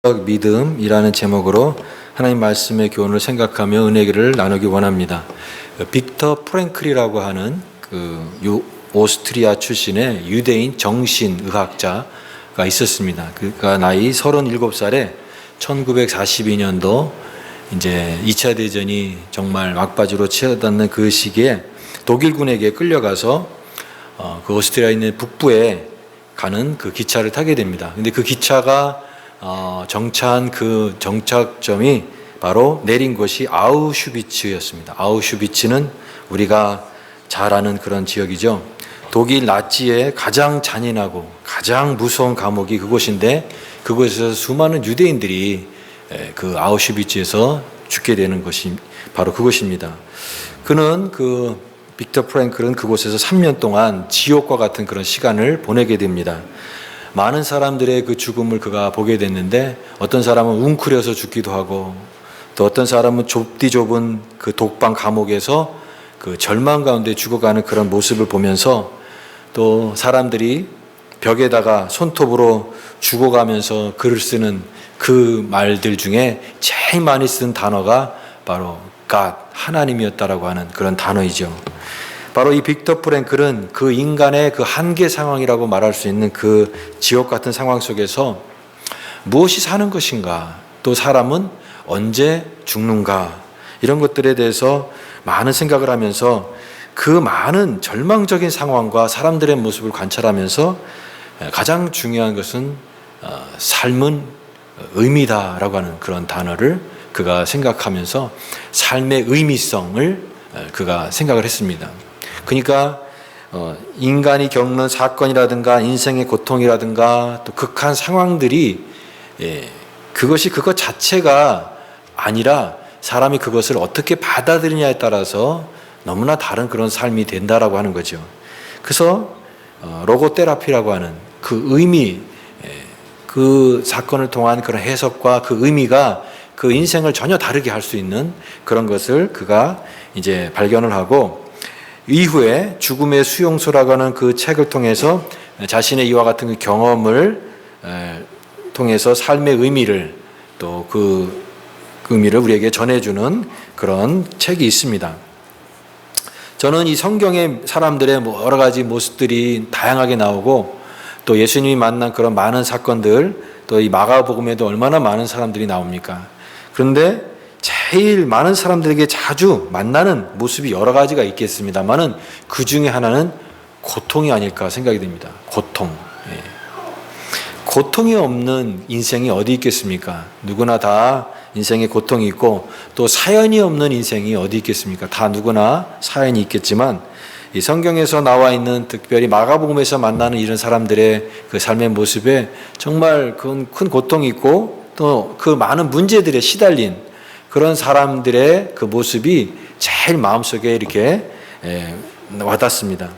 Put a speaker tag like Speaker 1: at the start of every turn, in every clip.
Speaker 1: 믿음이라는 제목으로 하나님 말씀의 교훈을 생각하며 은혜를 나누기 원합니다. 빅터 프랭클이라고 하는 오스트리아 출신의 유대인 정신의학자가 있었습니다. 그가 나이 37살에 1942년도 이제 2차 대전이 정말 막바지로 치닫는 그 시기에 독일군에게 끌려가서 그 오스트리아에 있는 북부에 가는 그 기차를 타게 됩니다. 근데 그 기차가 정차한 그 정착점이 바로 내린 곳이 아우슈비츠였습니다. 아우슈비츠는 우리가 잘 아는 그런 지역이죠. 독일 나치의 가장 잔인하고 가장 무서운 감옥이 그곳인데 그곳에서 수많은 유대인들이 그 아우슈비츠에서 죽게 되는 것이 바로 그곳입니다. 그는 빅터 프랭클은 그곳에서 3년 동안 지옥과 같은 그런 시간을 보내게 됩니다. 많은 사람들의 그 죽음을 그가 보게 됐는데 어떤 사람은 웅크려서 죽기도 하고 또 어떤 사람은 좁디 좁은 그 독방 감옥에서 그 절망 가운데 죽어가는 그런 모습을 보면서 또 사람들이 벽에다가 손톱으로 죽어가면서 글을 쓰는 그 말들 중에 제일 많이 쓴 단어가 바로 God, 하나님이었다라고 하는 그런 단어이죠. 바로 이 빅터 프랭클은 그 인간의 그 한계 상황이라고 말할 수 있는 그 지옥 같은 상황 속에서 무엇이 사는 것인가, 또 사람은 언제 죽는가, 이런 것들에 대해서 많은 생각을 하면서 그 많은 절망적인 상황과 사람들의 모습을 관찰하면서 가장 중요한 것은 삶은 의미다라고 하는 그런 단어를 그가 생각하면서 삶의 의미성을 그가 생각을 했습니다. 그러니까 인간이 겪는 사건이라든가 인생의 고통이라든가 또 극한 상황들이 그것이 그것 자체가 아니라 사람이 그것을 어떻게 받아들이냐에 따라서 너무나 다른 그런 삶이 된다라고 하는 거죠. 그래서 로고테라피라고 하는 그 의미, 그 사건을 통한 그런 해석과 그 의미가 그 인생을 전혀 다르게 할 수 있는 그런 것을 그가 이제 발견을 하고, 이후에 죽음의 수용소라고 하는 그 책을 통해서 자신의 이와 같은 그 경험을 통해서 삶의 의미를, 또 그 의미를 우리에게 전해주는 그런 책이 있습니다. 저는 이 성경의 사람들의 여러 가지 모습들이 다양하게 나오고, 또 예수님이 만난 그런 많은 사건들, 또 이 마가복음에도 얼마나 많은 사람들이 나옵니까? 그런데 제일 많은 사람들에게 자주 만나는 모습이 여러 가지가 있겠습니다만은 그 중에 하나는 고통이 아닐까 생각이 됩니다. 고통. 고통이 없는 인생이 어디 있겠습니까? 누구나 다 인생에 고통이 있고, 또 사연이 없는 인생이 어디 있겠습니까? 다 누구나 사연이 있겠지만, 이 성경에서 나와 있는, 특별히 마가복음에서 만나는 이런 사람들의 그 삶의 모습에 정말 큰 고통이 있고, 또 그 많은 문제들에 시달린 그런 사람들의 그 모습이 제일 마음속에 이렇게 와닿습니다.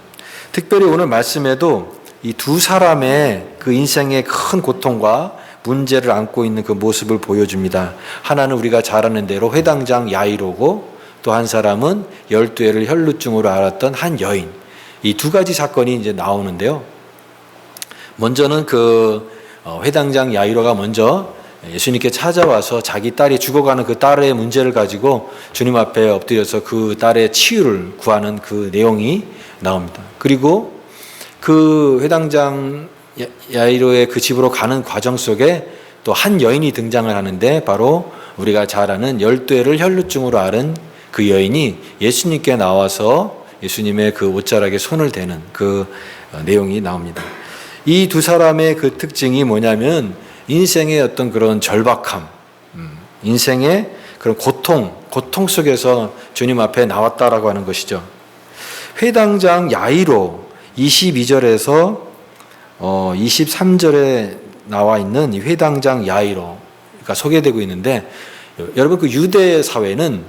Speaker 1: 특별히 오늘 말씀에도 이 두 사람의 그 인생의 큰 고통과 문제를 안고 있는 그 모습을 보여줍니다. 하나는 우리가 잘 아는 대로 회당장 야이로고, 또 한 사람은 12해를 혈루증으로 앓았던 한 여인. 이 두 가지 사건이 이제 나오는데요. 먼저는 회당장 야이로가 먼저 예수님께 찾아와서 자기 딸이 죽어가는 그 딸의 문제를 가지고 주님 앞에 엎드려서 그 딸의 치유를 구하는 그 내용이 나옵니다. 그리고 그 회당장 야이로의 그 집으로 가는 과정 속에 또 한 여인이 등장을 하는데, 바로 우리가 잘 아는 12해를 혈루증으로 앓은 그 여인이 예수님께 나와서 예수님의 그 옷자락에 손을 대는 그 내용이 나옵니다. 이 두 사람의 그 특징이 뭐냐면, 인생의 어떤 그런 절박함, 인생의 그런 고통 속에서 주님 앞에 나왔다라고 하는 것이죠. 회당장 야이로 22절에서 23절에 나와 있는 이 회당장 야이로가 소개되고 있는데, 여러분 그 유대 사회는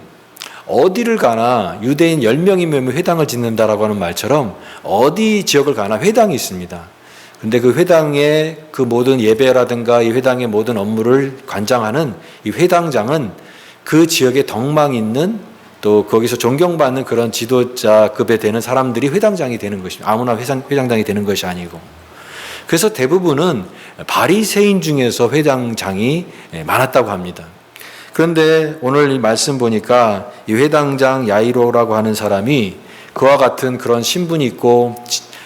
Speaker 1: 어디를 가나 유대인 10명이면 회당을 짓는다라고 하는 말처럼 어디 지역을 가나 회당이 있습니다. 근데 그 회당의 그 모든 예배라든가 이 회당의 모든 업무를 관장하는 이 회당장은 그 지역에 덕망 있는, 또 거기서 존경받는 그런 지도자급에 되는 사람들이 회당장이 되는 것입니다. 아무나 회장장이 되는 것이 아니고. 그래서 대부분은 바리새인 중에서 회당장이 많았다고 합니다. 그런데 오늘 이 말씀 보니까 이 회당장 야이로라고 하는 사람이 그와 같은 그런 신분이 있고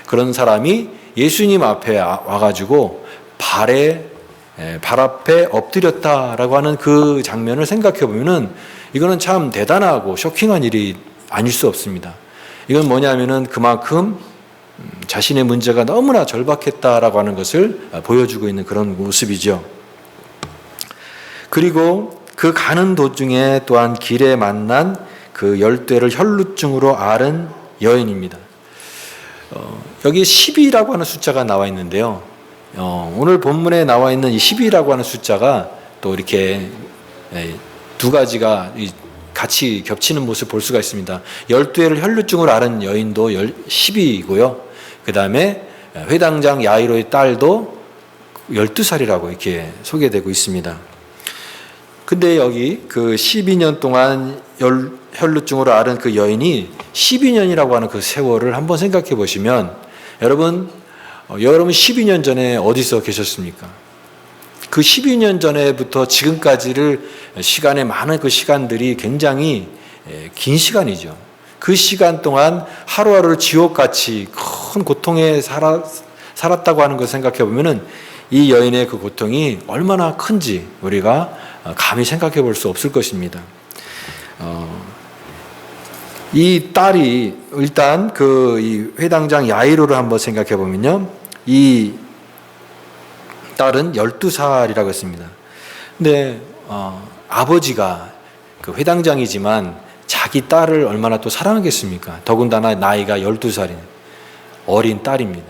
Speaker 1: 그런 사람이 예수님 앞에 와가지고 발 앞에 엎드렸다라고 하는 그 장면을 생각해 보면은 이거는 참 대단하고 쇼킹한 일이 아닐 수 없습니다. 이건 뭐냐면은 그만큼 자신의 문제가 너무나 절박했다라고 하는 것을 보여주고 있는 그런 모습이죠. 그리고 그 가는 도중에 또한 길에 만난 그 10대를 혈루증으로 앓은 여인입니다. 여기 10이라고 하는 숫자가 나와 있는데요. 오늘 본문에 나와 있는 이 10이라고 하는 숫자가 또 이렇게 두 가지가 같이 겹치는 모습을 볼 수가 있습니다. 12회를 혈루증으로 앓은 여인도 10이고요. 그 다음에 회당장 야이로의 딸도 12살이라고 이렇게 소개되고 있습니다. 근데 여기 그 12년 동안 혈루증으로 앓은 그 여인이 12년이라고 하는 그 세월을 한번 생각해 보시면 여러분 12년 전에 어디서 계셨습니까? 그 12년 전에부터 지금까지를 시간의 많은 그 시간들이 굉장히 긴 시간이죠. 그 시간 동안 하루하루를 지옥같이 큰 고통에 살았다고 하는 것을 생각해 보면은 이 여인의 그 고통이 얼마나 큰지 우리가 감히 생각해 볼 수 없을 것입니다. 이 딸이 일단 이 회당장 야이로를 한번 생각해 보면요. 이 딸은 12살이라고 했습니다. 근데 아버지가 그 회당장이지만 자기 딸을 얼마나 또 사랑하겠습니까? 더군다나 나이가 12살인 어린 딸입니다.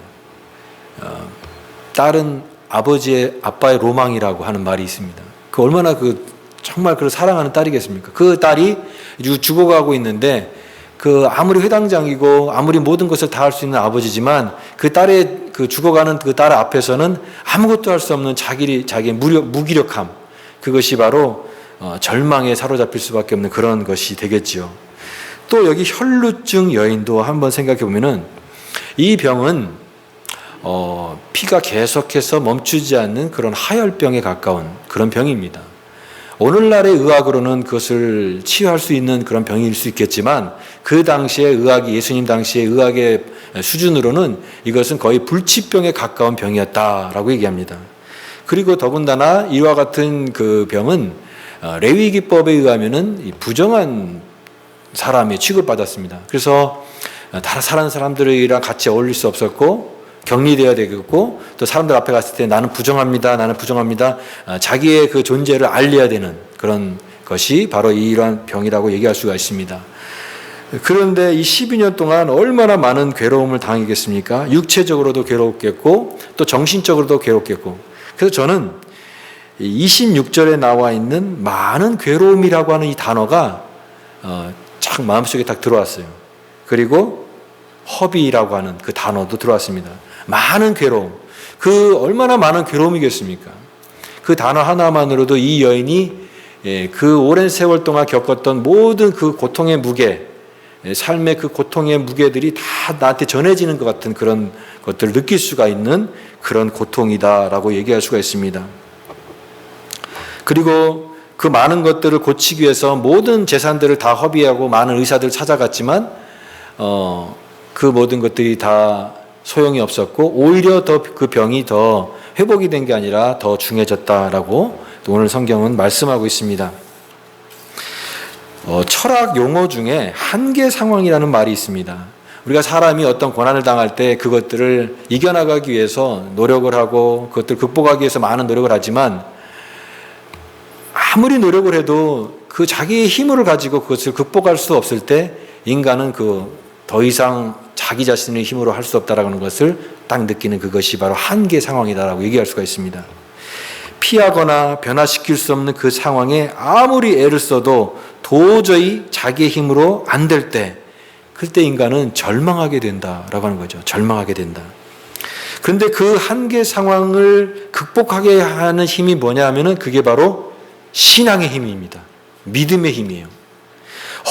Speaker 1: 딸은 아빠의 로망이라고 하는 말이 있습니다. 그 얼마나 정말 그를 사랑하는 딸이겠습니까? 그 딸이 죽어가고 있는데 아무리 회당장이고 아무리 모든 것을 다 할 수 있는 아버지지만 그 딸의 죽어가는 그 딸 앞에서는 아무것도 할 수 없는 자기의 무기력함, 그것이 바로 절망에 사로잡힐 수밖에 없는 그런 것이 되겠지요. 또 여기 혈루증 여인도 한번 생각해 보면은 이 병은 피가 계속해서 멈추지 않는 그런 하혈병에 가까운 그런 병입니다. 오늘날의 의학으로는 그것을 치유할 수 있는 그런 병일 수 있겠지만 그 당시의 의학이 예수님 당시의 의학의 수준으로는 이것은 거의 불치병에 가까운 병이었다라고 얘기합니다. 그리고 더군다나 이와 같은 그 병은 레위기법에 의하면은 부정한 사람이 취급받았습니다. 그래서 다른 사람들이랑 같이 어울릴 수 없었고 격리되어야 되겠고 또 사람들 앞에 갔을 때 나는 부정합니다. 자기의 그 존재를 알려야 되는 그런 것이 바로 이러한 병이라고 얘기할 수가 있습니다. 그런데 이 12년 동안 얼마나 많은 괴로움을 당했겠습니까? 육체적으로도 괴롭겠고 또 정신적으로도 괴롭겠고. 그래서 저는 26절에 나와 있는 많은 괴로움이라고 하는 이 단어가 참 마음속에 딱 들어왔어요. 그리고 허비라고 하는 그 단어도 들어왔습니다. 많은 괴로움. 얼마나 많은 괴로움이겠습니까? 그 단어 하나만으로도 이 여인이 그 오랜 세월 동안 겪었던 모든 그 고통의 무게, 삶의 그 고통의 무게들이 다 나한테 전해지는 것 같은 그런 것들을 느낄 수가 있는 그런 고통이다라고 얘기할 수가 있습니다. 그리고 그 많은 것들을 고치기 위해서 모든 재산들을 다 허비하고 많은 의사들을 찾아갔지만 그 모든 것들이 다 소용이 없었고 오히려 더 그 병이 더 회복이 된 게 아니라 더 중해졌다라고 오늘 성경은 말씀하고 있습니다. 철학 용어 중에 한계 상황이라는 말이 있습니다. 우리가 사람이 어떤 고난을 당할 때 그것들을 이겨나가기 위해서 노력을 하고 그것들을 극복하기 위해서 많은 노력을 하지만 아무리 노력을 해도 그 자기의 힘을 가지고 그것을 극복할 수 없을 때 인간은 더 이상 자기 자신의 힘으로 할 수 없다라는 것을 딱 느끼는 그것이 바로 한계 상황이다라고 얘기할 수가 있습니다. 피하거나 변화시킬 수 없는 그 상황에 아무리 애를 써도 도저히 자기의 힘으로 안 될 때, 그때 인간은 절망하게 된다라고 하는 거죠. 절망하게 된다. 그런데 그 한계 상황을 극복하게 하는 힘이 뭐냐 하면은 그게 바로 신앙의 힘입니다. 믿음의 힘이에요.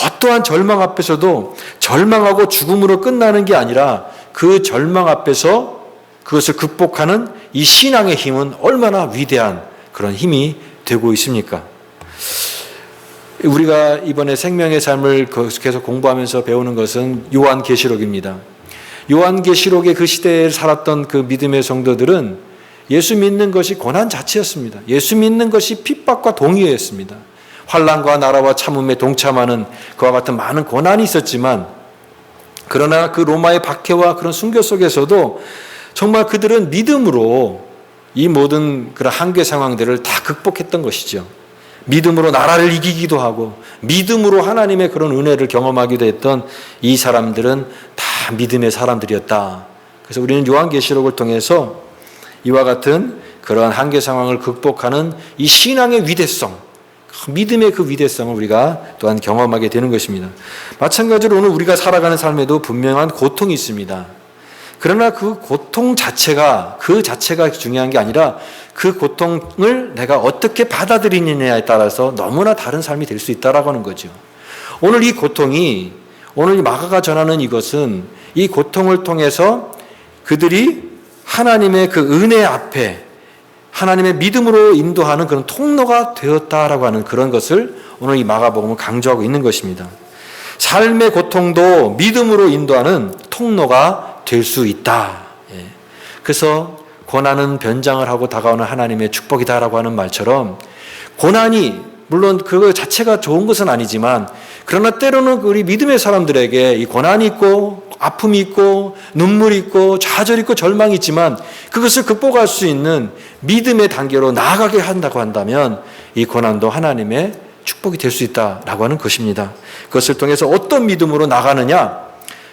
Speaker 1: 어떠한 절망 앞에서도 절망하고 죽음으로 끝나는 게 아니라 그 절망 앞에서 그것을 극복하는 이 신앙의 힘은 얼마나 위대한 그런 힘이 되고 있습니까? 우리가 이번에 생명의 삶을 계속 공부하면서 배우는 것은 요한계시록입니다. 요한계시록의 그 시대에 살았던 그 믿음의 성도들은 예수 믿는 것이 고난 자체였습니다. 예수 믿는 것이 핍박과 동의였습니다. 환난과 나라와 참음에 동참하는 그와 같은 많은 고난이 있었지만, 그러나 그 로마의 박해와 그런 순교 속에서도 정말 그들은 믿음으로 이 모든 그런 한계 상황들을 다 극복했던 것이죠. 믿음으로 나라를 이기기도 하고 믿음으로 하나님의 그런 은혜를 경험하기도 했던 이 사람들은 다 믿음의 사람들이었다. 그래서 우리는 요한계시록을 통해서 이와 같은 그런 한계 상황을 극복하는 이 신앙의 위대성, 믿음의 그 위대성을 우리가 또한 경험하게 되는 것입니다. 마찬가지로 오늘 우리가 살아가는 삶에도 분명한 고통이 있습니다. 그러나 그 고통 자체가 중요한 게 아니라 그 고통을 내가 어떻게 받아들이느냐에 따라서 너무나 다른 삶이 될 수 있다라고 하는 거죠. 오늘 이 고통이, 오늘 이 마가가 전하는 이것은 이 고통을 통해서 그들이 하나님의 그 은혜 앞에 하나님의 믿음으로 인도하는 그런 통로가 되었다라고 하는 그런 것을 오늘 이 마가복음은 강조하고 있는 것입니다. 삶의 고통도 믿음으로 인도하는 통로가 될 수 있다. 그래서 고난은 변장을 하고 다가오는 하나님의 축복이다라고 하는 말처럼, 고난이 물론 그거 자체가 좋은 것은 아니지만, 그러나 때로는 우리 믿음의 사람들에게 이 고난이 있고 아픔이 있고 눈물이 있고 좌절이 있고 절망이 있지만 그것을 극복할 수 있는 믿음의 단계로 나아가게 한다고 한다면 이 고난도 하나님의 축복이 될 수 있다라고 하는 것입니다. 그것을 통해서 어떤 믿음으로 나가느냐,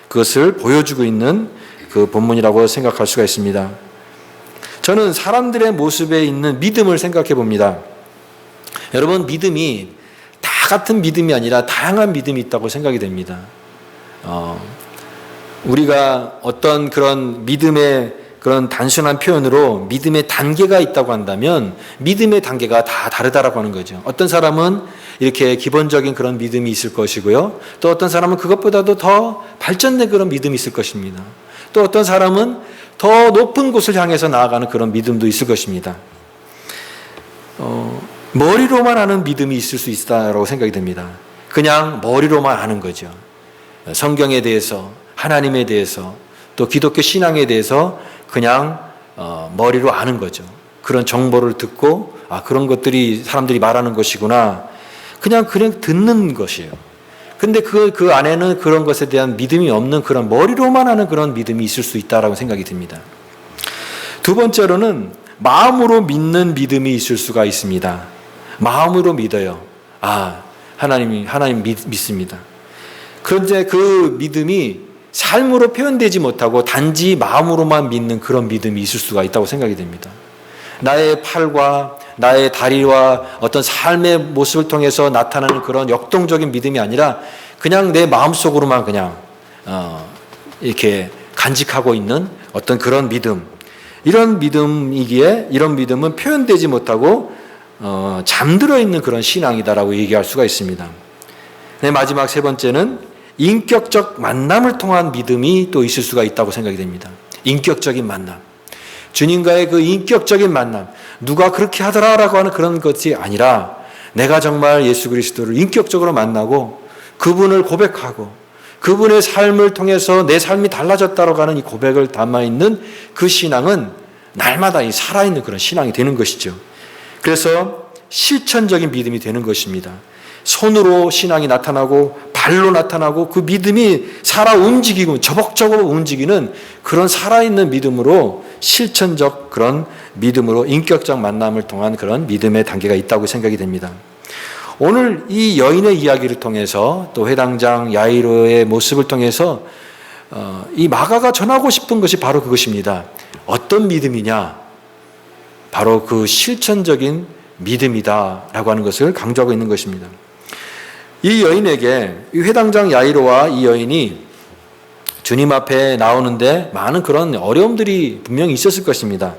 Speaker 1: 그것을 보여주고 있는 그 본문이라고 생각할 수가 있습니다. 저는 사람들의 모습에 있는 믿음을 생각해 봅니다. 여러분, 믿음이 다 같은 믿음이 아니라 다양한 믿음이 있다고 생각이 됩니다. 우리가 어떤 그런 믿음의 그런 단순한 표현으로 믿음의 단계가 있다고 한다면 믿음의 단계가 다 다르다라고 하는 거죠. 어떤 사람은 이렇게 기본적인 그런 믿음이 있을 것이고요. 또 어떤 사람은 그것보다도 더 발전된 그런 믿음이 있을 것입니다. 또 어떤 사람은 더 높은 곳을 향해서 나아가는 그런 믿음도 있을 것입니다. 머리로만 아는 믿음이 있을 수 있다라고 생각이 됩니다. 그냥 머리로만 아는 거죠. 성경에 대해서, 하나님에 대해서, 또 기독교 신앙에 대해서 그냥 머리로 아는 거죠. 그런 정보를 듣고 그런 것들이 사람들이 말하는 것이구나. 그냥 듣는 것이에요. 근데 그 안에는 그런 것에 대한 믿음이 없는 그런 머리로만 하는 그런 믿음이 있을 수 있다라고 생각이 듭니다. 두 번째로는 마음으로 믿는 믿음이 있을 수가 있습니다. 마음으로 믿어요. 하나님 믿습니다. 그런데 그 믿음이 삶으로 표현되지 못하고 단지 마음으로만 믿는 그런 믿음이 있을 수가 있다고 생각이 됩니다. 나의 팔과 나의 다리와 어떤 삶의 모습을 통해서 나타나는 그런 역동적인 믿음이 아니라 그냥 내 마음속으로만 그냥 이렇게 간직하고 있는 어떤 그런 믿음, 이런 믿음이기에 이런 믿음은 표현되지 못하고 잠들어 있는 그런 신앙이다라고 얘기할 수가 있습니다. 네, 마지막 세 번째는 인격적 만남을 통한 믿음이 또 있을 수가 있다고 생각이 됩니다. 인격적인 만남. 주님과의 그 인격적인 만남, 누가 그렇게 하더라라고 하는 그런 것이 아니라 내가 정말 예수 그리스도를 인격적으로 만나고 그분을 고백하고 그분의 삶을 통해서 내 삶이 달라졌다고 하는 이 고백을 담아있는 그 신앙은 날마다 살아있는 그런 신앙이 되는 것이죠. 그래서 실천적인 믿음이 되는 것입니다. 손으로 신앙이 나타나고 발로 나타나고 그 믿음이 살아 움직이고 저벅저벅 움직이는 그런 살아있는 믿음으로, 실천적 그런 믿음으로 인격적 만남을 통한 그런 믿음의 단계가 있다고 생각이 됩니다. 오늘 이 여인의 이야기를 통해서 또 회당장 야이로의 모습을 통해서 이 마가가 전하고 싶은 것이 바로 그것입니다. 어떤 믿음이냐? 바로 그 실천적인 믿음이다라고 하는 것을 강조하고 있는 것입니다. 이 여인에게, 이 회당장 야이로와 이 여인이 주님 앞에 나오는데 많은 그런 어려움들이 분명히 있었을 것입니다.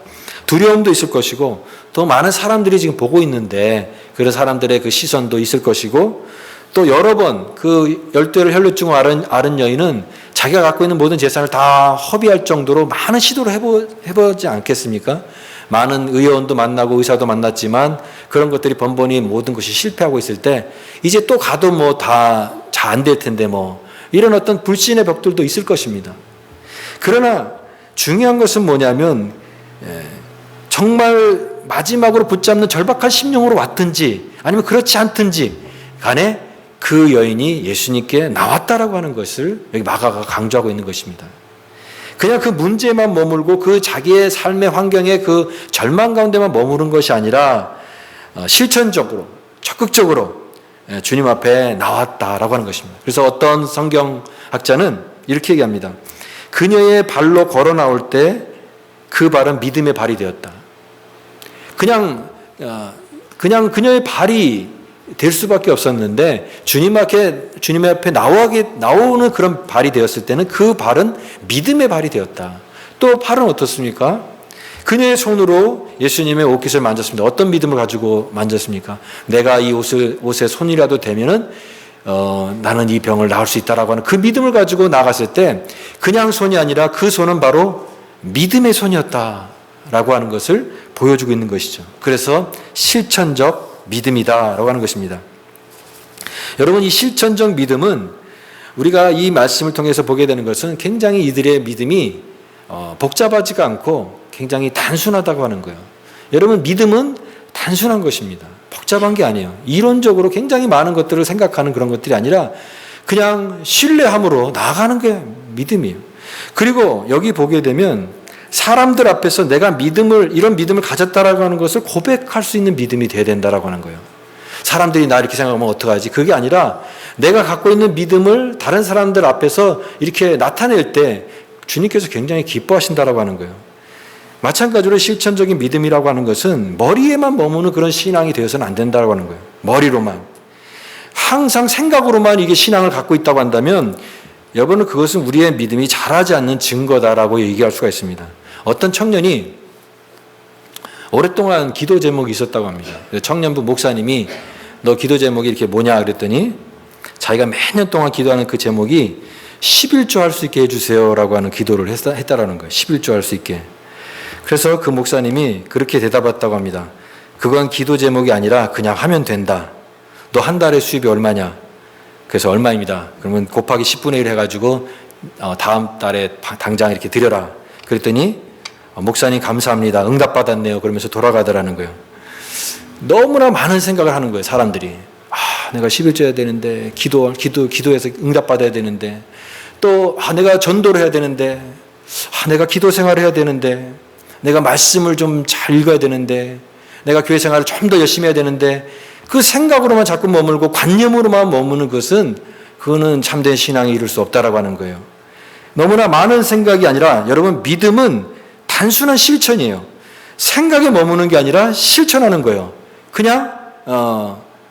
Speaker 1: 두려움도 있을 것이고 또 많은 사람들이 지금 보고 있는데 그런 사람들의 그 시선도 있을 것이고 또 여러 번 그 12혈루증을 앓은 여인은 자기가 갖고 있는 모든 재산을 다 허비할 정도로 많은 시도를 해보지 않겠습니까? 많은 의원도 만나고 의사도 만났지만 그런 것들이 번번이 모든 것이 실패하고 있을 때 이제 또 가도 뭐 다 잘 안 될 텐데 뭐 이런 어떤 불신의 벽들도 있을 것입니다. 그러나 중요한 것은 뭐냐면 정말 마지막으로 붙잡는 절박한 심령으로 왔든지 아니면 그렇지 않든지 간에 그 여인이 예수님께 나왔다라고 하는 것을 여기 마가가 강조하고 있는 것입니다. 그냥 그 문제만 머물고 그 자기의 삶의 환경에 그 절망 가운데만 머무른 것이 아니라 실천적으로 적극적으로 주님 앞에 나왔다라고 하는 것입니다. 그래서 어떤 성경학자는 이렇게 얘기합니다. 그녀의 발로 걸어 나올 때 그 발은 믿음의 발이 되었다. 그냥 그녀의 발이 될 수밖에 없었는데 주님 앞에 나오는 그런 발이 되었을 때는 그 발은 믿음의 발이 되었다. 또 발은 어떻습니까? 그녀의 손으로 예수님의 옷깃을 만졌습니다. 어떤 믿음을 가지고 만졌습니까? 내가 이 옷에 손이라도 대면은 나는 이 병을 나을 수 있다라고 하는 그 믿음을 가지고 나갔을 때 그냥 손이 아니라 그 손은 바로 믿음의 손이었다라고 하는 것을 보여주고 있는 것이죠. 그래서 실천적 믿음이다라고 하는 것입니다. 여러분, 이 실천적 믿음은 우리가 이 말씀을 통해서 보게 되는 것은 굉장히 이들의 믿음이 복잡하지가 않고 굉장히 단순하다고 하는 거예요. 여러분, 믿음은 단순한 것입니다. 복잡한 게 아니에요. 이론적으로 굉장히 많은 것들을 생각하는 그런 것들이 아니라 그냥 신뢰함으로 나아가는 게 믿음이에요. 그리고 여기 보게 되면 사람들 앞에서 내가 이런 믿음을 가졌다라고 하는 것을 고백할 수 있는 믿음이 돼야 된다라고 하는 거예요. 사람들이 나 이렇게 생각하면 어떡하지? 그게 아니라 내가 갖고 있는 믿음을 다른 사람들 앞에서 이렇게 나타낼 때 주님께서 굉장히 기뻐하신다라고 하는 거예요. 마찬가지로 실천적인 믿음이라고 하는 것은 머리에만 머무는 그런 신앙이 되어서는 안 된다고 하는 거예요. 머리로만. 항상 생각으로만 이게 신앙을 갖고 있다고 한다면 여러분은 그것은 우리의 믿음이 자라지 않는 증거다라고 얘기할 수가 있습니다. 어떤 청년이 오랫동안 기도 제목이 있었다고 합니다. 청년부 목사님이 너 기도 제목이 이렇게 뭐냐 그랬더니 자기가 매년 동안 기도하는 그 제목이 11조 할 수 있게 해주세요라고 하는 기도를 했다라는 거예요. 11조 할 수 있게. 그래서 그 목사님이 그렇게 대답했다고 합니다. 그건 기도 제목이 아니라 그냥 하면 된다. 너 한 달에 수입이 얼마냐? 그래서 얼마입니다. 그러면 곱하기 10분의 1 해가지고 다음 달에 당장 이렇게 드려라. 그랬더니 목사님 감사합니다. 응답받았네요. 그러면서 돌아가더라는 거예요. 너무나 많은 생각을 하는 거예요. 사람들이. 내가 11조 해야 되는데 기도해서 응답받아야 되는데 또 내가 전도를 해야 되는데 내가 기도 생활을 해야 되는데 내가 말씀을 좀 잘 읽어야 되는데 내가 교회 생활을 좀 더 열심히 해야 되는데 그 생각으로만 자꾸 머물고 관념으로만 머무는 것은 그거는 참된 신앙에 이룰 수 없다라고 하는 거예요. 너무나 많은 생각이 아니라 여러분 믿음은 단순한 실천이에요. 생각에 머무는 게 아니라 실천하는 거예요. 그냥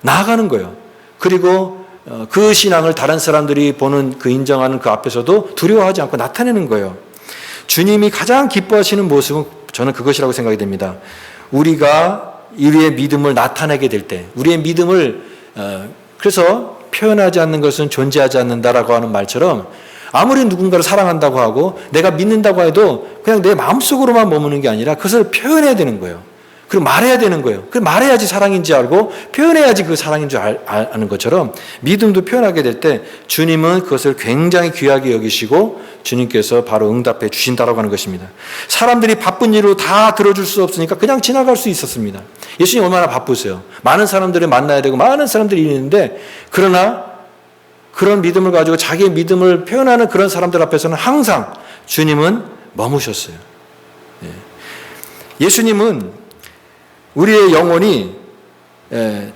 Speaker 1: 나아가는 거예요. 그리고 그 신앙을 다른 사람들이 보는 그 인정하는 그 앞에서도 두려워하지 않고 나타내는 거예요. 주님이 가장 기뻐하시는 모습은 저는 그것이라고 생각이 됩니다. 우리가 우리의 믿음을 나타내게 될 때, 우리의 믿음을 그래서 표현하지 않는 것은 존재하지 않는다라고 하는 말처럼 아무리 누군가를 사랑한다고 하고 내가 믿는다고 해도 그냥 내 마음속으로만 머무는 게 아니라 그것을 표현해야 되는 거예요. 그리고 말해야 되는 거예요. 그 말해야지 사랑인지 알고 표현해야지 그 사랑인 줄 아는 것처럼 믿음도 표현하게 될 때 주님은 그것을 굉장히 귀하게 여기시고 주님께서 바로 응답해 주신다라고 하는 것입니다. 사람들이 바쁜 일로 다 들어줄 수 없으니까 그냥 지나갈 수 있었습니다. 예수님 얼마나 바쁘세요. 많은 사람들을 만나야 되고 많은 사람들이 있는데 그러나 그런 믿음을 가지고 자기의 믿음을 표현하는 그런 사람들 앞에서는 항상 주님은 머무셨어요. 예수님은 우리의 영혼이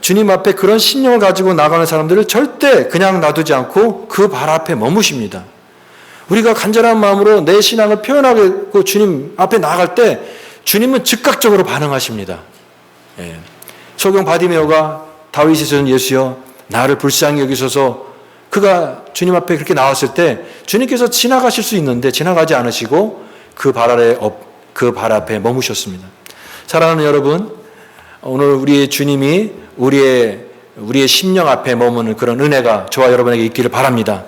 Speaker 1: 주님 앞에 그런 신령을 가지고 나가는 사람들을 절대 그냥 놔두지 않고 그 발 앞에 머무십니다. 우리가 간절한 마음으로 내 신앙을 표현하고 주님 앞에 나아갈 때 주님은 즉각적으로 반응하십니다. 소경 바디메오가 다윗이 전 예수여 나를 불쌍히 여기소서 그가 주님 앞에 그렇게 나왔을 때 주님께서 지나가실 수 있는데 지나가지 않으시고 그 발 앞에 머무셨습니다. 사랑하는 여러분, 오늘 우리의 주님이 우리의 심령 앞에 머무는 그런 은혜가 저와 여러분에게 있기를 바랍니다.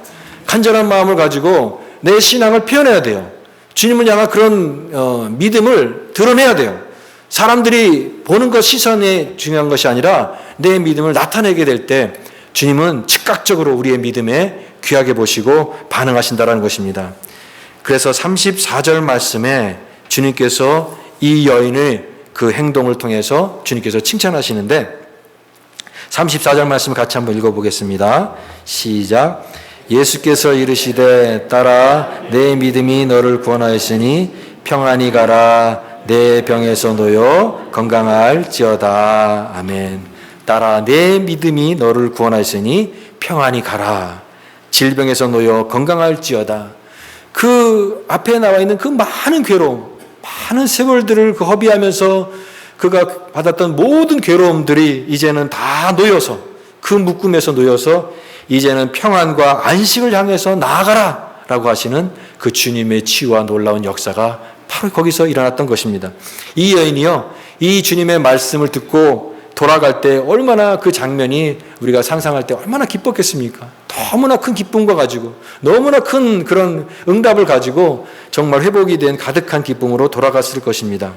Speaker 1: 간절한 마음을 가지고 내 신앙을 표현해야 돼요. 주님을 향한 그런 믿음을 드러내야 돼요. 사람들이 보는 것, 시선이 중요한 것이 아니라 내 믿음을 나타내게 될 때 주님은 즉각적으로 우리의 믿음에 귀하게 보시고 반응하신다는 것입니다. 그래서 34절 말씀에 주님께서 이 여인의 그 행동을 통해서 주님께서 칭찬하시는데 34절 말씀 같이 한번 읽어보겠습니다. 시작. 예수께서 이르시되 딸아 내 믿음이 너를 구원하였으니 평안히 가라 내 병에서 놓여 건강할지어다. 아멘. 딸아 내 믿음이 너를 구원하였으니 평안히 가라. 질병에서 놓여 건강할지어다. 그 앞에 나와 있는 그 많은 괴로움, 많은 세월들을 허비하면서 그가 받았던 모든 괴로움들이 이제는 다 놓여서 그 묶음에서 놓여서 이제는 평안과 안식을 향해서 나아가라 라고 하시는 그 주님의 치유와 놀라운 역사가 바로 거기서 일어났던 것입니다. 이 여인이요, 이 주님의 말씀을 듣고 돌아갈 때 얼마나 그 장면이 우리가 상상할 때 얼마나 기뻤겠습니까? 너무나 큰 기쁨과 가지고 너무나 큰 그런 응답을 가지고 정말 회복이 된 가득한 기쁨으로 돌아갔을 것입니다.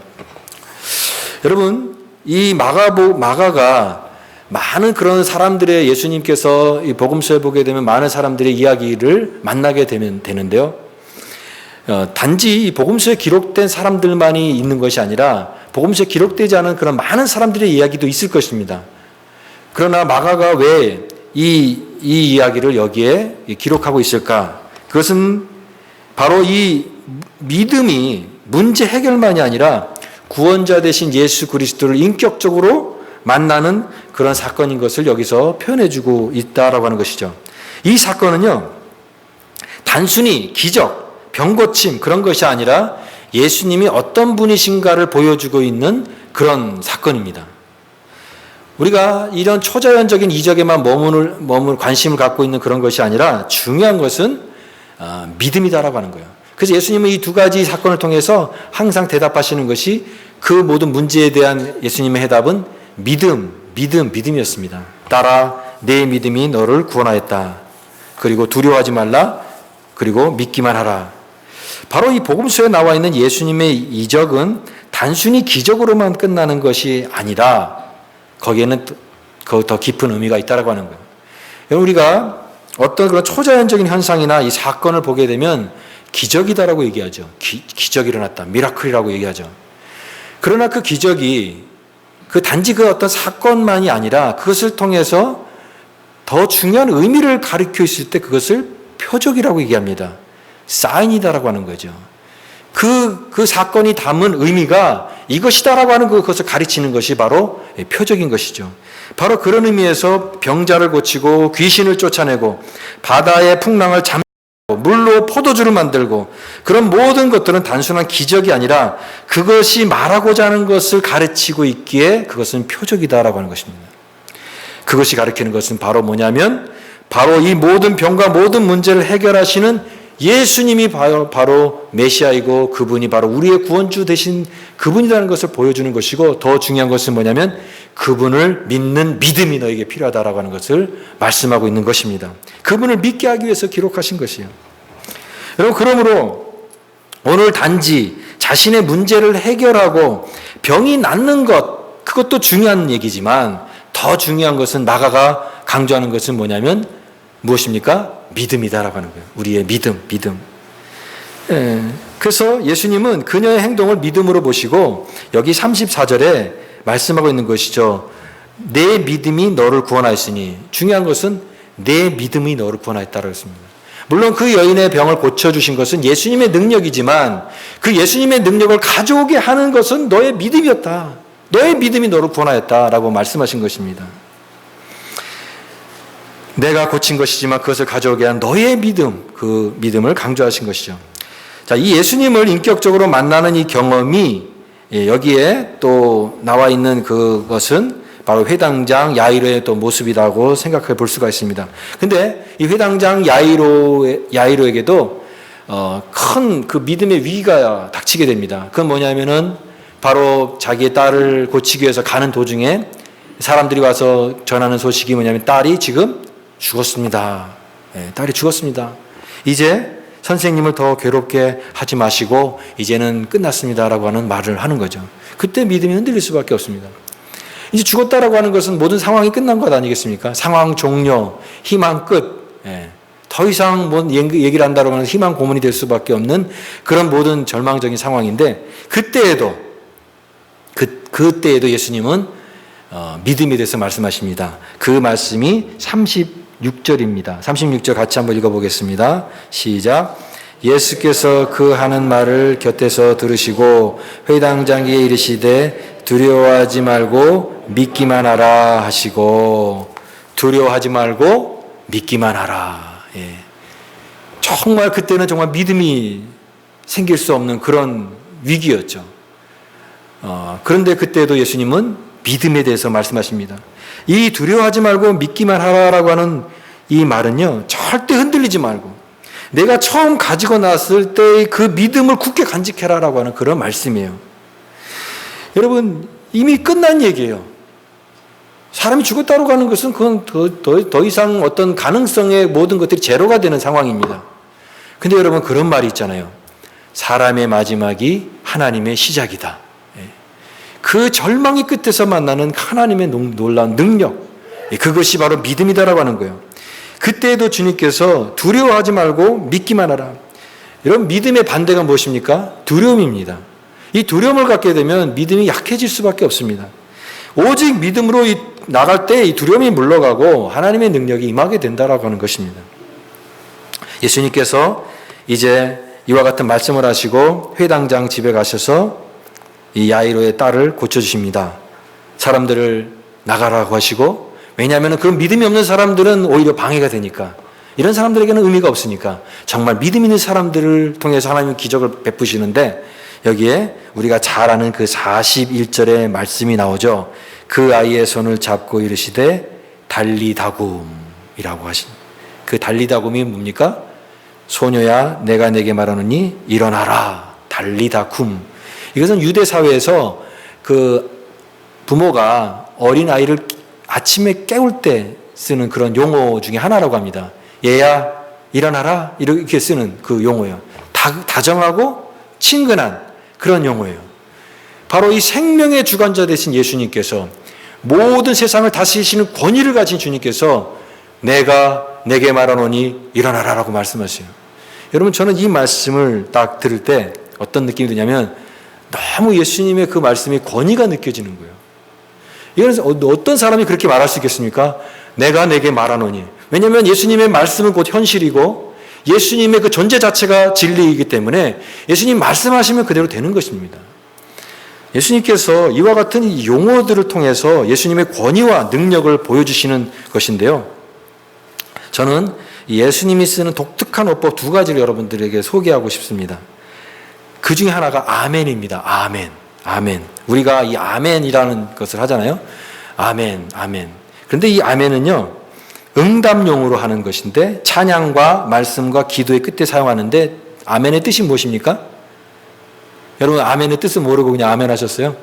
Speaker 1: 여러분, 이 마가가 많은 그런 사람들의 예수님께서 이 복음서에 보게 되면 많은 사람들의 이야기를 만나게 되는데요. 단지 이 복음서에 기록된 사람들만이 있는 것이 아니라 복음서에 기록되지 않은 그런 많은 사람들의 이야기도 있을 것입니다. 그러나 마가가 왜 이 이야기를 여기에 기록하고 있을까? 그것은 바로 이 믿음이 문제 해결만이 아니라 구원자 되신 예수 그리스도를 인격적으로 만나는 그런 사건인 것을 여기서 표현해주고 있다라고 하는 것이죠. 이 사건은요, 단순히 기적, 병고침 그런 것이 아니라 예수님이 어떤 분이신가를 보여주고 있는 그런 사건입니다. 우리가 이런 초자연적인 이적에만 머물 관심을 갖고 있는 그런 것이 아니라 중요한 것은 믿음이다라고 하는 거예요. 그래서 예수님은 이 두 가지 사건을 통해서 항상 대답하시는 것이 그 모든 문제에 대한 예수님의 해답은 믿음이었습니다. 딸아, 내 믿음이 너를 구원하였다. 그리고 두려워하지 말라. 그리고 믿기만 하라. 바로 이 복음서에 나와 있는 예수님의 이적은 단순히 기적으로만 끝나는 것이 아니라 거기에는 더 깊은 의미가 있다라고 하는 거예요. 여러분, 우리가 어떤 그런 초자연적인 현상이나 이 사건을 보게 되면 기적이다라고 얘기하죠. 기적이 일어났다. 미라클이라고 얘기하죠. 그러나 그 기적이 단지 그 어떤 사건만이 아니라 그것을 통해서 더 중요한 의미를 가리켜 있을 때 그것을 표적이라고 얘기합니다. 사인이다라고 하는 거죠. 그 사건이 담은 의미가 이것이다라고 하는 그것을 가르치는 것이 바로 표적인 것이죠. 바로 그런 의미에서 병자를 고치고 귀신을 쫓아내고 바다의 풍랑을 잠재우고 물로 포도주를 만들고 그런 모든 것들은 단순한 기적이 아니라 그것이 말하고자 하는 것을 가르치고 있기에 그것은 표적이다라고 하는 것입니다. 그것이 가르치는 것은 바로 뭐냐면 바로 이 모든 병과 모든 문제를 해결하시는 예수님이 바로 메시아이고 그분이 바로 우리의 구원주 되신 그분이라는 것을 보여주는 것이고 더 중요한 것은 뭐냐면 그분을 믿는 믿음이 너에게 필요하다라고 하는 것을 말씀하고 있는 것입니다. 그분을 믿게 하기 위해서 기록하신 것이에요. 여러분, 그러므로 오늘 단지 자신의 문제를 해결하고 병이 낫는 것, 그것도 중요한 얘기지만 더 중요한 것은 마가가 강조하는 것은 뭐냐면 무엇입니까? 믿음이다라고 하는 거예요. 우리의 믿음. 그래서 예수님은 그녀의 행동을 믿음으로 보시고 여기 34절에 말씀하고 있는 것이죠. 내 믿음이 너를 구원하였으니, 중요한 것은 내 믿음이 너를 구원하였다라고 했습니다. 물론 그 여인의 병을 고쳐주신 것은 예수님의 능력이지만 그 예수님의 능력을 가져오게 하는 것은 너의 믿음이었다. 너의 믿음이 너를 구원하였다라고 말씀하신 것입니다. 내가 고친 것이지만 그것을 가져오게 한 너의 믿음, 그 믿음을 강조하신 것이죠. 자, 이 예수님을 인격적으로 만나는 이 경험이 여기에 또 나와 있는 그것은 바로 회당장 야이로의 또 모습이라고 생각해 볼 수가 있습니다. 근데 이 회당장 야이로에게도 큰 그 믿음의 위기가 닥치게 됩니다. 그건 뭐냐면은 바로 자기의 딸을 고치기 위해서 가는 도중에 사람들이 와서 전하는 소식이 뭐냐면 딸이 지금 죽었습니다. 딸이 죽었습니다. 이제 선생님을 더 괴롭게 하지 마시고 이제는 끝났습니다라고 하는 말을 하는 거죠. 그때 믿음이 흔들릴 수밖에 없습니다. 이제 죽었다라고 하는 것은 모든 상황이 끝난 것 아니겠습니까? 상황 종료, 희망 끝. 더 이상 뭔 얘기를 한다고 하면 희망 고문이 될 수밖에 없는 그런 모든 절망적인 상황인데 그때에도 예수님은 믿음에 대해서 말씀하십니다. 그 말씀이 36절입니다. 36절 같이 한번 읽어보겠습니다. 시작. 예수께서 그 하는 말을 곁에서 들으시고 회당장에게 이르시되 두려워하지 말고 믿기만 하라 하시고, 두려워하지 말고 믿기만 하라. 정말 그때는 정말 믿음이 생길 수 없는 그런 위기였죠. 그런데 그때도 예수님은 믿음에 대해서 말씀하십니다. 이 두려워하지 말고 믿기만 하라라고 하는 이 말은요, 절대 흔들리지 말고 내가 처음 가지고 나왔을 때의 그 믿음을 굳게 간직해라라고 하는 그런 말씀이에요. 여러분, 이미 끝난 얘기예요. 사람이 죽었다고 하는 것은 그건 더 이상 어떤 가능성의 모든 것들이 제로가 되는 상황입니다. 근데 여러분, 그런 말이 있잖아요. 사람의 마지막이 하나님의 시작이다. 그 절망의 끝에서 만나는 하나님의 놀라운 능력, 그것이 바로 믿음이다라고 하는 거예요. 그때에도 주님께서 두려워하지 말고 믿기만 하라. 여러분, 믿음의 반대가 무엇입니까? 두려움입니다. 이 두려움을 갖게 되면 믿음이 약해질 수밖에 없습니다. 오직 믿음으로 나갈 때 이 두려움이 물러가고 하나님의 능력이 임하게 된다라고 하는 것입니다. 예수님께서 이제 이와 같은 말씀을 하시고 회당장 집에 가셔서 이 야이로의 딸을 고쳐주십니다. 사람들을 나가라고 하시고, 왜냐하면 그런 믿음이 없는 사람들은 오히려 방해가 되니까, 이런 사람들에게는 의미가 없으니까 정말 믿음 있는 사람들을 통해서 하나님은 기적을 베푸시는데, 여기에 우리가 잘 아는 그 41절의 말씀이 나오죠. 그 아이의 손을 잡고 이르시되 달리다굼이라고 하신, 그 달리다굼이 뭡니까? 소녀야 내가 내게 말하노니 일어나라. 달리다굼. 이것은 유대 사회에서 그 부모가 어린 아이를 아침에 깨울 때 쓰는 그런 용어 중에 하나라고 합니다. 얘야 일어나라, 이렇게 쓰는 그 용어예요. 다정하고 친근한 그런 용어예요. 바로 이 생명의 주관자 되신 예수님께서, 모든 세상을 다스리시는 권위를 가진 주님께서 내가 내게 말하노니 일어나라라고 말씀하세요. 여러분, 저는 이 말씀을 딱 들을 때 어떤 느낌이 드냐면 너무 예수님의 그 말씀이 권위가 느껴지는 거예요. 이건 어떤 사람이 그렇게 말할 수 있겠습니까? 내가 내게 말하노니. 왜냐하면 예수님의 말씀은 곧 현실이고 예수님의 그 존재 자체가 진리이기 때문에 예수님 말씀하시면 그대로 되는 것입니다. 예수님께서 이와 같은 용어들을 통해서 예수님의 권위와 능력을 보여주시는 것인데요. 저는 예수님이 쓰는 독특한 어법 두 가지를 여러분들에게 소개하고 싶습니다. 그 중에 하나가 아멘입니다. 아멘. 아멘. 우리가 이 아멘이라는 것을 하잖아요. 아멘, 아멘. 그런데 이 아멘은요, 응답용으로 하는 것인데 찬양과 말씀과 기도의 끝에 사용하는데, 아멘의 뜻이 무엇입니까? 여러분, 아멘의 뜻을 모르고 그냥 아멘 하셨어요?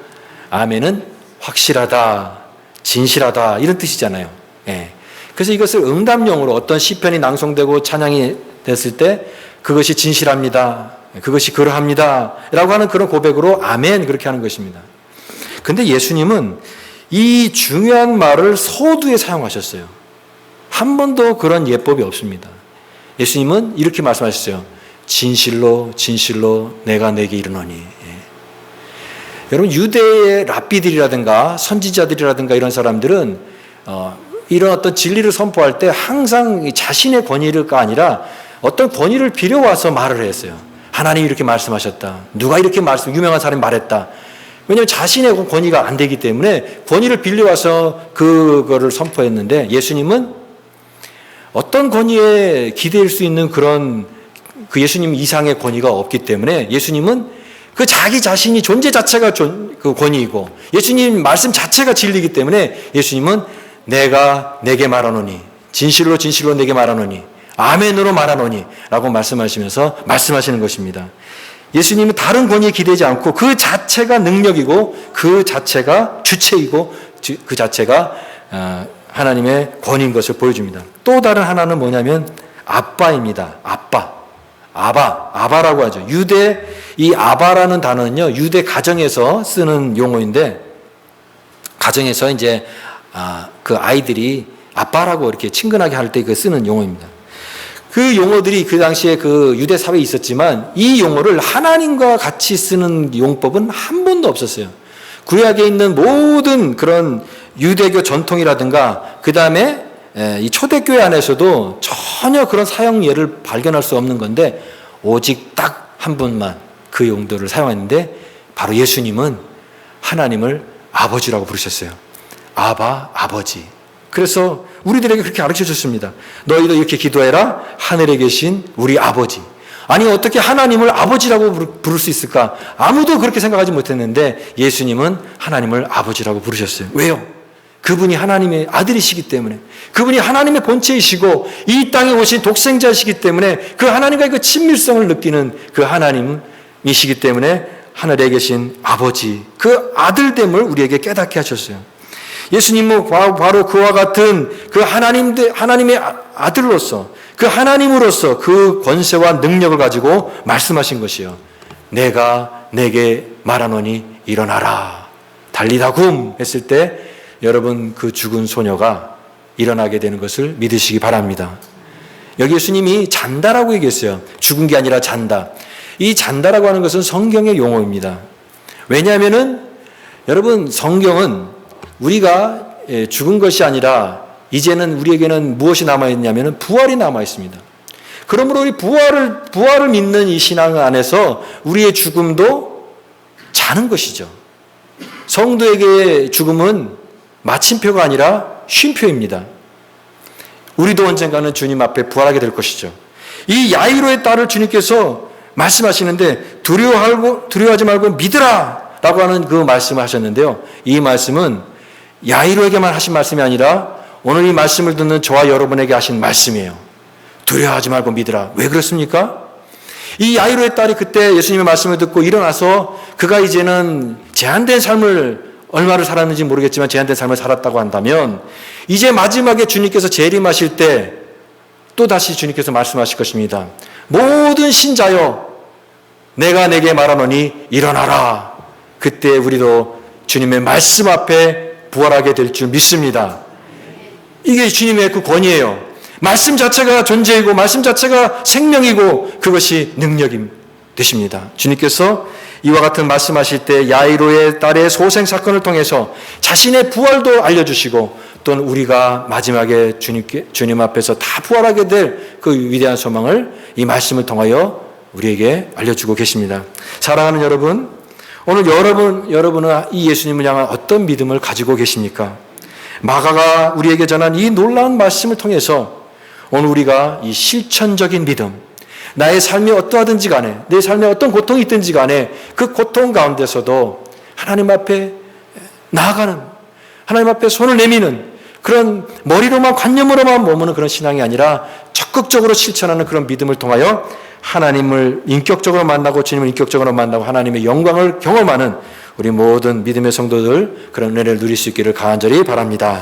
Speaker 1: 아멘은 확실하다, 진실하다, 이런 뜻이잖아요. 그래서 이것을 응답용으로 어떤 시편이 낭송되고 찬양이 됐을 때 그것이 진실합니다, 그것이 그러합니다 라고 하는 그런 고백으로 아멘, 그렇게 하는 것입니다. 근데 예수님은 이 중요한 말을 서두에 사용하셨어요. 한 번도 그런 예법이 없습니다. 예수님은 이렇게 말씀하셨어요. 진실로 진실로 내가 내게 이르노니. 여러분, 유대의 랍비들이라든가 선지자들이라든가 이런 사람들은 이런 어떤 진리를 선포할 때 항상 자신의 권위가 아니라 어떤 권위를 빌려와서 말을 했어요. 하나님이 이렇게 말씀하셨다, 누가 이렇게 유명한 사람이 말했다. 왜냐하면 자신의 권위가 안 되기 때문에 권위를 빌려와서 그거를 선포했는데, 예수님은 어떤 권위에 기댈 수 있는 그런 그 예수님 이상의 권위가 없기 때문에, 예수님은 그 자기 자신이 존재 자체가 그 권위이고 예수님 말씀 자체가 진리이기 때문에 예수님은 내가 내게 말하노니, 진실로 진실로 내게 말하노니, 아멘으로 말하노니 라고 말씀하시면서 말씀하시는 것입니다. 예수님은 다른 권위에 기대지 않고 그 자체가 능력이고 그 자체가 주체이고 그 자체가 하나님의 권위인 것을 보여줍니다. 또 다른 하나는 뭐냐면 아빠입니다. 아빠. 아바라고 하죠. 이 아바라는 단어는요, 유대 가정에서 쓰는 용어인데, 가정에서 이제, 그 아이들이 아빠라고 이렇게 친근하게 할 때 그 쓰는 용어입니다. 그 용어들이 그 당시에 그 유대 사회에 있었지만, 이 용어를 하나님과 같이 쓰는 용법은 한 번도 없었어요. 구약에 있는 모든 그런 유대교 전통이라든가, 그 다음에 이 초대교회 안에서도 전혀 그런 사용 예를 발견할 수 없는 건데, 오직 딱 한 분만 그 용도를 사용했는데, 바로 예수님은 하나님을 아버지라고 부르셨어요. 아버지. 그래서 우리들에게 그렇게 가르쳐 줬습니다. 너희도 이렇게 기도해라. 하늘에 계신 우리 아버지. 아니, 어떻게 하나님을 아버지라고 부를 수 있을까? 아무도 그렇게 생각하지 못했는데 예수님은 하나님을 아버지라고 부르셨어요. 왜요? 그분이 하나님의 아들이시기 때문에, 그분이 하나님의 본체이시고 이 땅에 오신 독생자이시기 때문에, 그 하나님과의 그 친밀성을 느끼는 그 하나님이시기 때문에 하늘에 계신 아버지, 그 아들됨을 우리에게 깨닫게 하셨어요. 예수님은 바로 그와 같은 그 하나님의 아들로서, 그 하나님으로서 그 권세와 능력을 가지고 말씀하신 것이요. 내가 내게 말하노니 일어나라. 달리다굼 했을 때 여러분, 그 죽은 소녀가 일어나게 되는 것을 믿으시기 바랍니다. 여기 예수님이 잔다라고 얘기했어요. 죽은 게 아니라 잔다. 이 잔다라고 하는 것은 성경의 용어입니다. 왜냐하면은 여러분, 성경은 우리가 죽은 것이 아니라 이제는 우리에게는 무엇이 남아있냐면 부활이 남아있습니다. 그러므로 우리 부활을 믿는 이 신앙 안에서 우리의 죽음도 자는 것이죠. 성도에게 죽음은 마침표가 아니라 쉼표입니다. 우리도 언젠가는 주님 앞에 부활하게 될 것이죠. 이 야이로의 딸을 주님께서 말씀하시는데, 두려워하지 말고 믿으라 라고 하는 그 말씀을 하셨는데요. 이 말씀은 야이로에게만 하신 말씀이 아니라 오늘 이 말씀을 듣는 저와 여러분에게 하신 말씀이에요. 두려워하지 말고 믿으라. 왜 그렇습니까? 이 야이로의 딸이 그때 예수님의 말씀을 듣고 일어나서 그가 이제는 제한된 삶을, 얼마를 살았는지 모르겠지만 제한된 삶을 살았다고 한다면, 이제 마지막에 주님께서 재림하실 때 또다시 주님께서 말씀하실 것입니다. 모든 신자여, 내가 내게 말하노니 일어나라. 그때 우리도 주님의 말씀 앞에 부활하게 될 줄 믿습니다. 이게 주님의 그 권위예요. 말씀 자체가 존재이고 말씀 자체가 생명이고 그것이 능력이 되십니다. 주님께서 이와 같은 말씀하실 때 야이로의 딸의 소생 사건을 통해서 자신의 부활도 알려주시고, 또는 우리가 마지막에 주님 앞에서 다 부활하게 될 그 위대한 소망을 이 말씀을 통하여 우리에게 알려주고 계십니다. 사랑하는 여러분, 오늘 여러분은 이 예수님을 향한 어떤 믿음을 가지고 계십니까? 마가가 우리에게 전한 이 놀라운 말씀을 통해서 오늘 우리가 이 실천적인 믿음, 나의 삶이 어떠하든지 간에, 내 삶에 어떤 고통이 있든지 간에 그 고통 가운데서도 하나님 앞에 나아가는, 하나님 앞에 손을 내미는 그런 머리로만, 관념으로만 머무는 그런 신앙이 아니라 적극적으로 실천하는 그런 믿음을 통하여 하나님을 인격적으로 만나고 주님을 인격적으로 만나고 하나님의 영광을 경험하는 우리 모든 믿음의 성도들, 그런 은혜를 누릴 수 있기를 간절히 바랍니다.